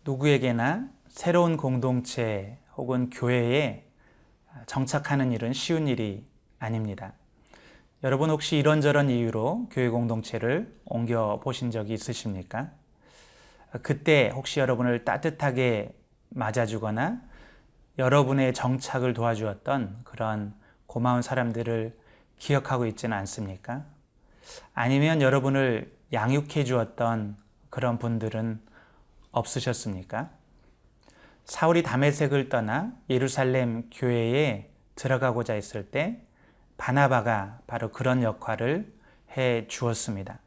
누구에게나 새로운 공동체 혹은 교회에 정착하는 일은 쉬운 일이 아닙니다. 여러분 혹시 이런저런 이유로 교회 공동체를 옮겨 보신 적이 있으십니까? 그때 혹시 여러분을 따뜻하게 맞아주거나 여러분의 정착을 도와주었던 그런 고마운 사람들을 기억하고 있지는 않습니까? 아니면 여러분을 양육해 주었던 그런 분들은 없으셨습니까? 사울이 다메섹을 떠나 예루살렘 교회에 들어가고자 했을 때 바나바가 바로 그런 역할을 해 주었습니다.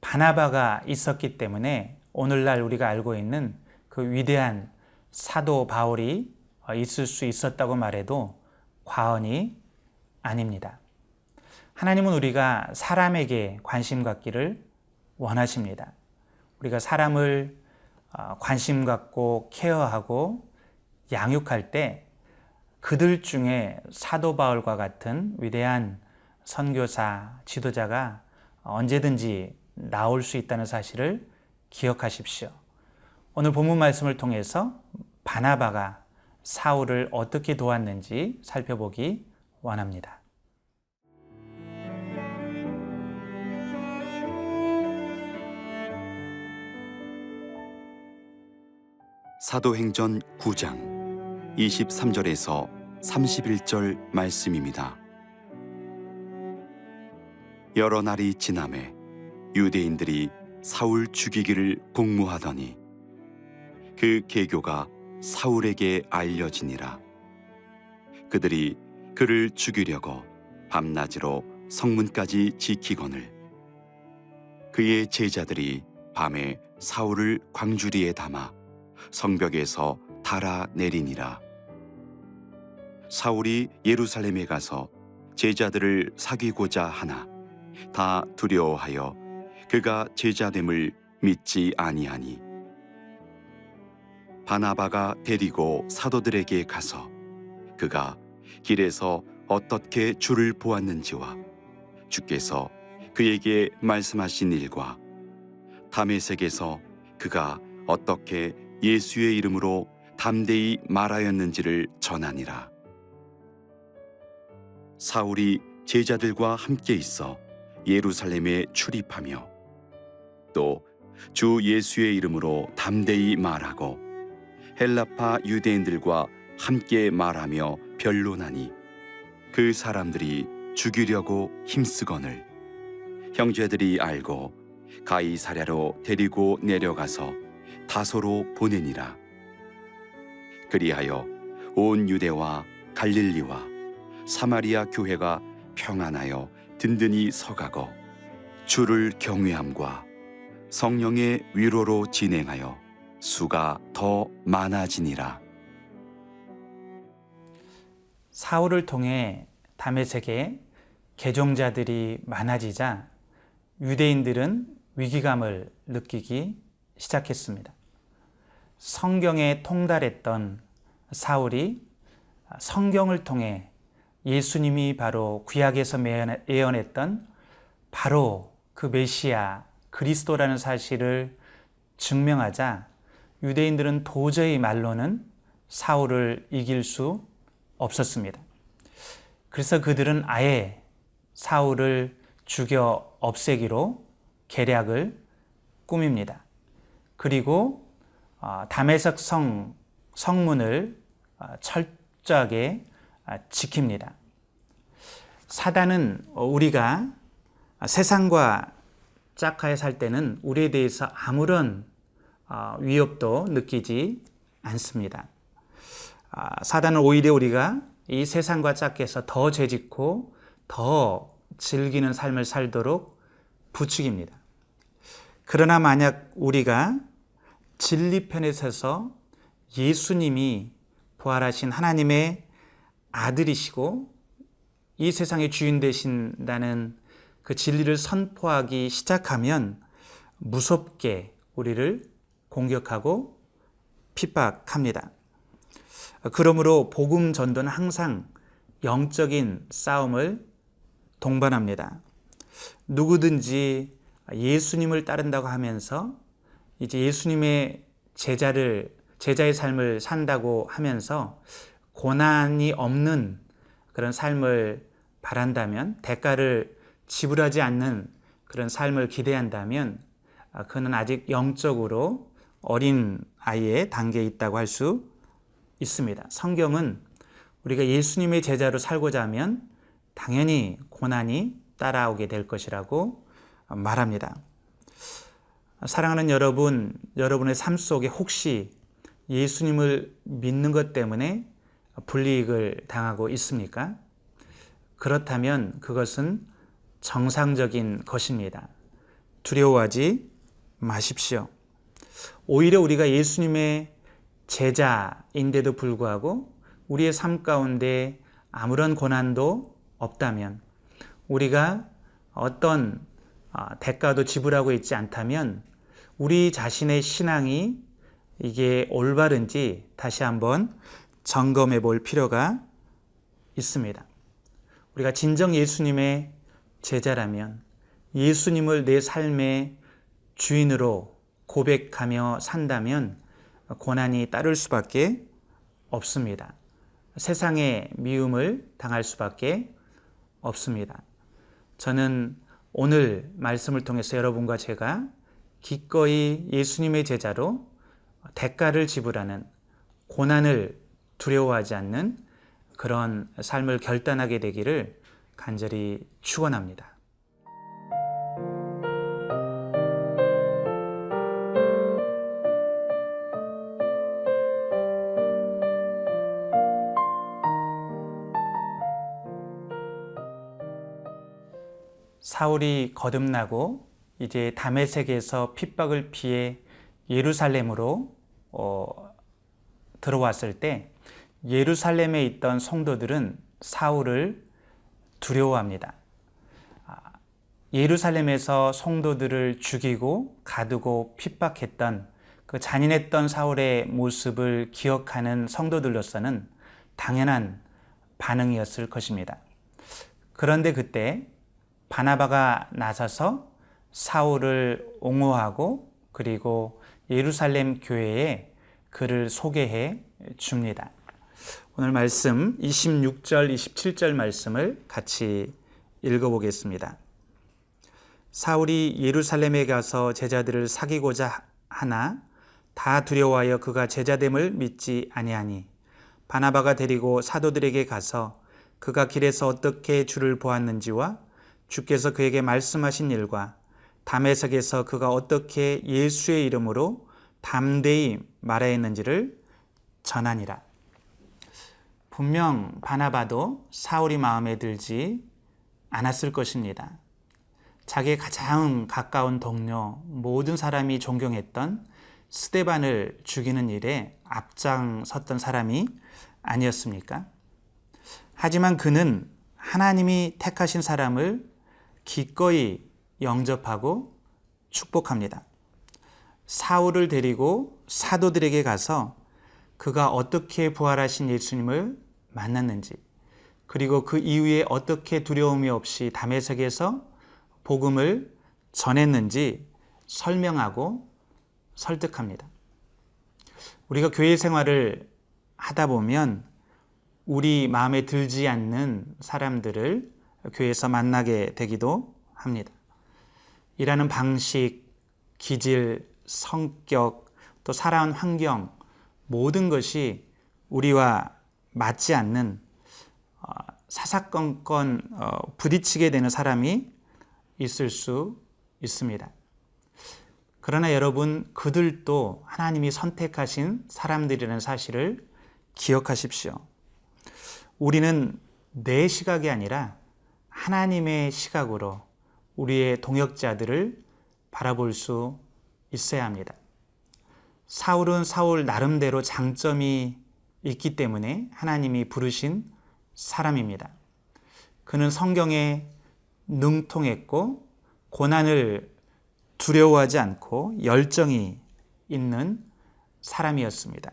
바나바가 있었기 때문에 오늘날 우리가 알고 있는 그 위대한 사도 바울이 있을 수 있었다고 말해도 과언이 아닙니다. 하나님은 우리가 사람에게 관심 갖기를 원하십니다. 우리가 사람을 관심 갖고 케어하고 양육할 때 그들 중에 사도 바울과 같은 위대한 선교사, 지도자가 언제든지 나올 수 있다는 사실을 기억하십시오. 오늘 본문 말씀을 통해서 바나바가 사울을 어떻게 도왔는지 살펴보기 원합니다. 사도행전 9장 23절에서 31절 말씀입니다. 여러 날이 지나매 유대인들이 사울 죽이기를 공모하더니 그 계교가 사울에게 알려지니라. 그들이 그를 죽이려고 밤낮으로 성문까지 지키거늘 그의 제자들이 밤에 사울을 광주리에 담아 성벽에서 달아 내리니라. 사울이 예루살렘에 가서 제자들을 사귀고자 하나 다 두려워하여 그가 제자됨을 믿지 아니하니 바나바가 데리고 사도들에게 가서 그가 길에서 어떻게 주를 보았는지와 주께서 그에게 말씀하신 일과 다메섹에서 그가 어떻게 예수의 이름으로 담대히 말하였는지를 전하니라. 사울이 제자들과 함께 있어 예루살렘에 출입하며 또 주 예수의 이름으로 담대히 말하고 헬라파 유대인들과 함께 말하며 변론하니 그 사람들이 죽이려고 힘쓰거늘 형제들이 알고 가이사랴로 데리고 내려가서 다소로 보내니라. 그리하여 온 유대와 갈릴리와 사마리아 교회가 평안하여 든든히 서가고 주를 경외함과 성령의 위로로 진행하여 수가 더 많아지니라. 사울을 통해 다메섹에 개종자들이 많아지자 유대인들은 위기감을 느끼기 시작했습니다. 성경에 통달했던 사울이 성경을 통해 예수님이 바로 구약에서 예언했던 바로 그 메시아 그리스도라는 사실을 증명하자 유대인들은 도저히 말로는 사울을 이길 수 없었습니다. 그래서 그들은 아예 사울을 죽여 없애기로 계략을 꾸밉니다. 그리고 다메섹 성문을 철저하게 지킵니다. 사단은 우리가 세상과 짝하에 살 때는 우리에 대해서 아무런 위협도 느끼지 않습니다. 사단은 오히려 우리가 이 세상과 짝해서 더 죄짓고 더 즐기는 삶을 살도록 부추깁니다. 그러나 만약 우리가 진리편에 서서 예수님이 부활하신 하나님의 아들이시고 이 세상의 주인 되신다는 그 진리를 선포하기 시작하면 무섭게 우리를 공격하고 핍박합니다. 그러므로 복음 전도는 항상 영적인 싸움을 동반합니다. 누구든지 예수님을 따른다고 하면서 이제 예수님의 제자의 삶을 산다고 하면서 고난이 없는 그런 삶을 바란다면, 대가를 지불하지 않는 그런 삶을 기대한다면 그는 아직 영적으로 어린 아이의 단계에 있다고 할 수 있습니다. 성경은 우리가 예수님의 제자로 살고자 하면 당연히 고난이 따라오게 될 것이라고 말합니다. 사랑하는 여러분, 여러분의 삶 속에 혹시 예수님을 믿는 것 때문에 불이익을 당하고 있습니까? 그렇다면 그것은 정상적인 것입니다. 두려워하지 마십시오. 오히려 우리가 예수님의 제자인데도 불구하고 우리의 삶 가운데 아무런 고난도 없다면, 우리가 어떤 대가도 지불하고 있지 않다면 우리 자신의 신앙이 이게 올바른지 다시 한번 점검해 볼 필요가 있습니다. 우리가 진정 예수님의 제자라면, 예수님을 내 삶의 주인으로 고백하며 산다면 고난이 따를 수밖에 없습니다. 세상의 미움을 당할 수밖에 없습니다. 저는 오늘 말씀을 통해서 여러분과 제가 기꺼이 예수님의 제자로 대가를 지불하는, 고난을 두려워하지 않는 그런 삶을 결단하게 되기를 간절히 축원합니다. 사울이 거듭나고 이제 다메섹에서 핍박을 피해 예루살렘으로 들어왔을 때 예루살렘에 있던 성도들은 사울을 두려워합니다. 예루살렘에서 성도들을 죽이고 가두고 핍박했던 그 잔인했던 사울의 모습을 기억하는 성도들로서는 당연한 반응이었을 것입니다. 그런데 그때 바나바가 나서서 사울을 옹호하고 그리고 예루살렘 교회에 그를 소개해 줍니다. 오늘 말씀 26절, 27절 말씀을 같이 읽어보겠습니다. 사울이 예루살렘에 가서 제자들을 사귀고자 하나 다 두려워하여 그가 제자됨을 믿지 아니하니, 바나바가 데리고 사도들에게 가서 그가 길에서 어떻게 주를 보았는지와 주께서 그에게 말씀하신 일과 다메섹에서 그가 어떻게 예수의 이름으로 담대히 말하였는지를 전하니라. 분명 바나바도 사울이 마음에 들지 않았을 것입니다. 자기의 가장 가까운 동료, 모든 사람이 존경했던 스데반을 죽이는 일에 앞장섰던 사람이 아니었습니까? 하지만 그는 하나님이 택하신 사람을 기꺼이 영접하고 축복합니다. 사울을 데리고 사도들에게 가서 그가 어떻게 부활하신 예수님을 만났는지, 그리고 그 이후에 어떻게 두려움이 없이 다메섹에서 복음을 전했는지 설명하고 설득합니다. 우리가 교회 생활을 하다 보면 우리 마음에 들지 않는 사람들을 교회에서 만나게 되기도 합니다. 일하는 방식, 기질, 성격, 또 살아온 환경, 모든 것이 우리와 맞지 않는 사사건건 부딪히게 되는 사람이 있을 수 있습니다. 그러나 여러분, 그들도 하나님이 선택하신 사람들이라는 사실을 기억하십시오. 우리는 내 시각이 아니라 하나님의 시각으로 우리의 동역자들을 바라볼 수 있어야 합니다. 사울은 사울 나름대로 장점이 있기 때문에 하나님이 부르신 사람입니다. 그는 성경에 능통했고 고난을 두려워하지 않고 열정이 있는 사람이었습니다.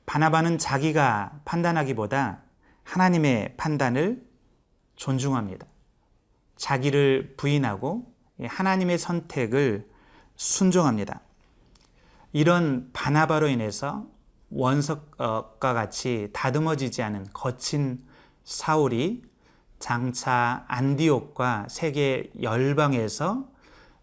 바나바는 자기가 판단하기보다 하나님의 판단을 존중합니다. 자기를 부인하고 하나님의 선택을 순종합니다. 이런 바나바로 인해서 원석과 같이 다듬어지지 않은 거친 사울이 장차 안디옥과 세계 열방에서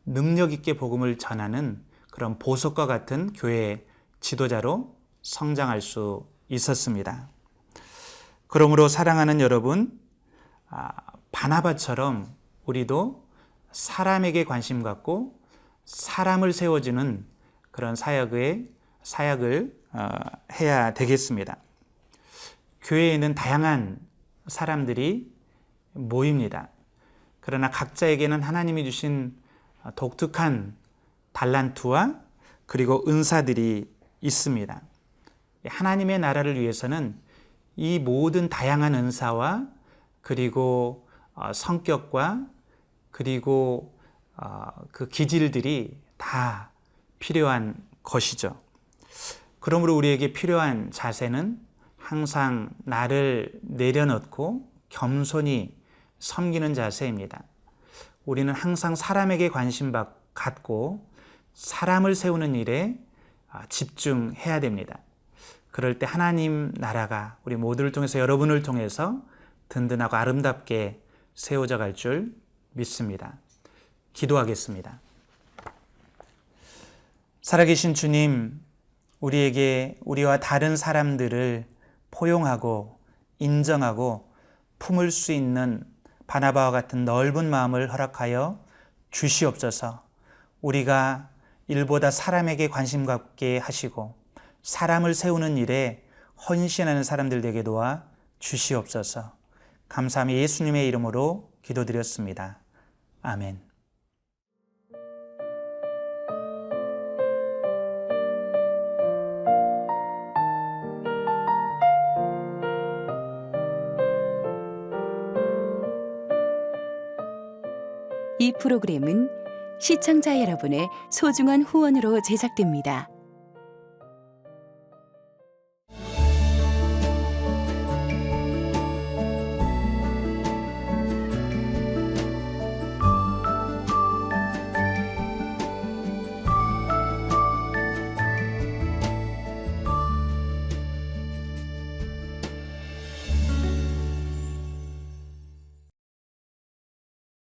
능력 있게 복음을 전하는 그런 보석과 같은 교회 지도자로 성장할 수 있었습니다. 그러므로 사랑하는 여러분, 바나바처럼 우리도 사람에게 관심 갖고 사람을 세워주는 그런 사역을 해야 되겠습니다. 교회에는 다양한 사람들이 모입니다. 그러나 각자에게는 하나님이 주신 독특한 달란트와 그리고 은사들이 있습니다. 하나님의 나라를 위해서는 이 모든 다양한 은사와 그리고 성격과 그리고 그 기질들이 다 필요한 것이죠. 그러므로 우리에게 필요한 자세는 항상 나를 내려놓고 겸손히 섬기는 자세입니다. 우리는 항상 사람에게 관심 갖고 사람을 세우는 일에 집중해야 됩니다. 그럴 때 하나님 나라가 우리 모두를 통해서 여러분을 통해서 든든하고 아름답게 세워져 갈 줄 믿습니다. 기도하겠습니다. 살아계신 주님, 우리에게 우리와 다른 사람들을 포용하고 인정하고 품을 수 있는 바나바와 같은 넓은 마음을 허락하여 주시옵소서. 우리가 일보다 사람에게 관심 갖게 하시고 사람을 세우는 일에 헌신하는 사람들 되게 도와 주시옵소서. 감사하며 예수님의 이름으로 기도드렸습니다. 아멘. 이 프로그램은 시청자 여러분의 소중한 후원으로 제작됩니다.